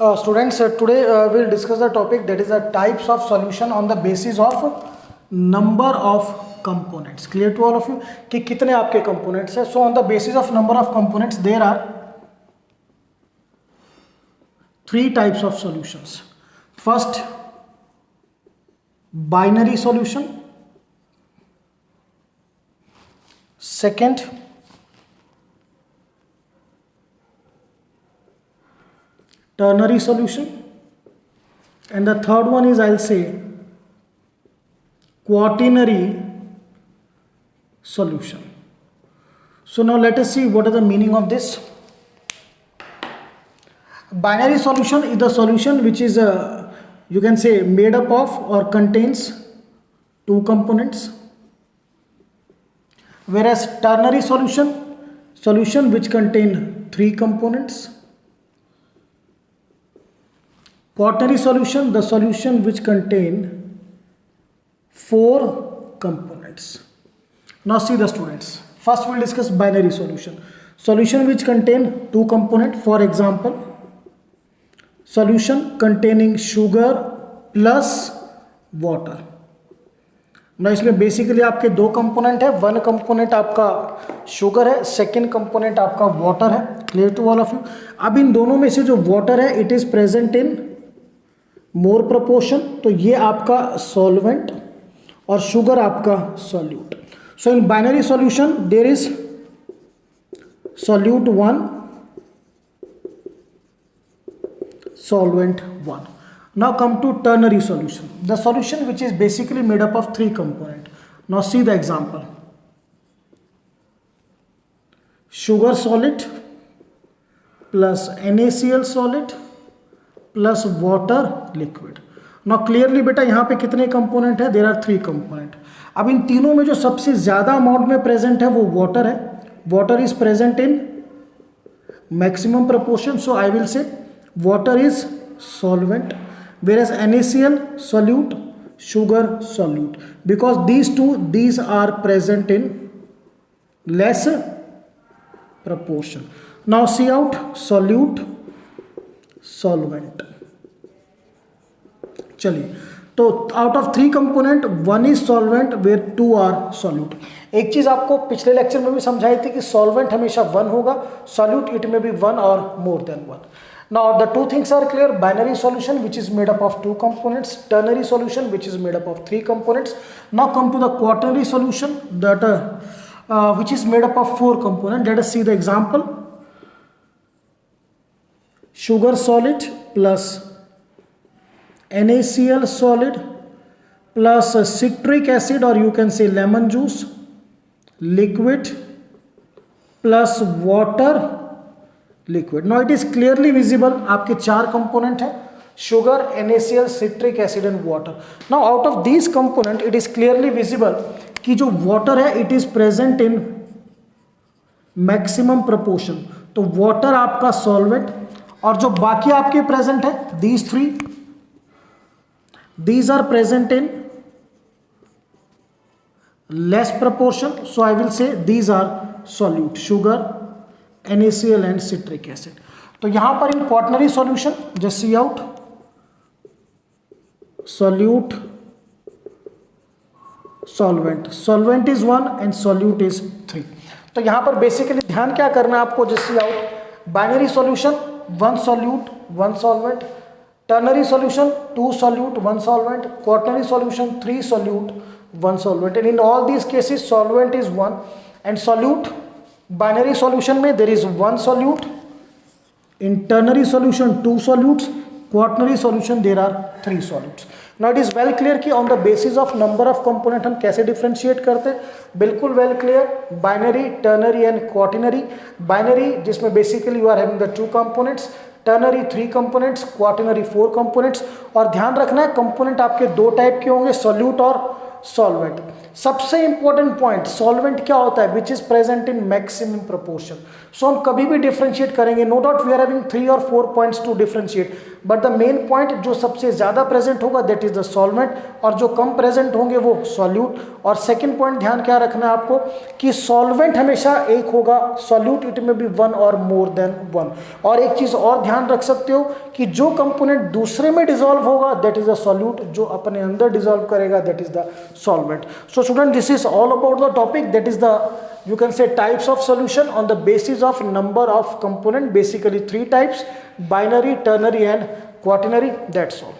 Students, today we'll discuss the topic that is the types of solution on the basis of number of components. Clear to all of you कि कितने आपके components है. So on the basis of number of components there are three types of solutions. First, binary solution. Second, ternary solution, and the third one is, I'll say, quaternary solution. So now let us see what is the meaning of this. Binary solution is the solution which is you can say made up of or contains two components, whereas ternary solution which contain three components. Quaternary solution, the solution which contain four components. Now see the students. First we'll discuss binary solution. Solution which contain two components. For example, solution containing sugar plus water. ना इसमें basically आपके दो component है. One component आपका sugar है, second component आपका water है. Clear to all of you. अब इन दोनों में से जो वाटर है it is present in more proportion, तो ये आपका सॉल्वेंट और शुगर आपका solute. So in binary solution there is solute 1, solvent 1. Now come to ternary solution, the solution which is basically made up of three components. Now see the example. Sugar solid plus NaCl solid plus water liquid. Now clearly बेटा यहाँ पे कितने component है? There are three component. अब इन तीनों में जो सबसे ज़्यादा अमाउंट में प्रेजेंट है वो वाटर है. Water is present in maximum proportion, so I will से water is solvent, whereas NaCl solute, sugar solute, because these are present in less proportion. Now see out solute, solvent. चलिए, तो out of three component one is solvent where two are solute. एक चीज आपको पिछले lecture में भी समझाई थी कि सॉल्वेंट हमेशा वन होगा, सॉल्यूट इट में बी वन और more than one. Now the two things are clear. Binary solution which is made up of two components, ternary solution which is made up of three components. Now come to the quaternary solution that which is made up of four components. Let us see the example. Sugar solid plus NaCl solid plus citric acid, or you can say lemon juice liquid plus water liquid. Now it is clearly visible. आपके चार component है, sugar, NaCl, citric acid and water. Now out of this component it is clearly visible कि जो water है it is present in maximum proportion. तो water आपका solvent और जो बाकी आपके प्रेजेंट है these three, these are present in less proportion, so I will say these are solute, sugar, NaCl and citric acid. तो यहां पर in quaternary solution just see out solute, solvent. Solvent is 1 and solute is 3. तो यहां पर basically ध्यान क्या करना है आपको, just see out binary solution 1 solute 1 solvent, ternary solution 2 solute 1 solvent, quaternary solution 3 solute 1 solvent. And in all these cases solvent is 1 and solute. Binary solution में there is 1 solute, in ternary solution 2 solutes, quaternary solution there are 3 solutes. Now it is well clear कि on the basis of number of component हम कैसे differentiate करते हैं. बिल्कुल well clear. Binary, ternary and quaternary. Binary जिसमें basically you are having the 2 components, ternary 3 components, quaternary 4 components. और ध्यान रखना है कंपोनेंट आपके दो टाइप के होंगे, सॉल्यूट और सॉल्वेंट. सबसे इंपॉर्टेंट पॉइंट, सॉल्वेंट क्या होता है, which is present in maximum proportion. So हम कभी भी डिफरेंशिएट करेंगे, no doubt we are having 3 और 4 points to differentiate, but the main point जो सबसे ज्यादा प्रेजेंट होगा दैट इज द सॉल्वेंट, और जो कम प्रेजेंट होंगे वो सॉल्यूट। और सेकंड पॉइंट ध्यान क्या रखना है आपको कि सॉल्वेंट हमेशा एक होगा, सॉल्यूट इट में बी 1 और मोर देन 1। और एक चीज और ध्यान रख सकते हो कि जो कंपोनेंट दूसरे में डिसॉल्व होगा दैट इज द सॉल्यूट, जो अपने अंदर डिसॉल्व करेगा that is the solvent. So student, this is all about the topic, that is the, you can say, types of solution on the basis of number of component, basically 3 types: binary, ternary and quaternary. That's all.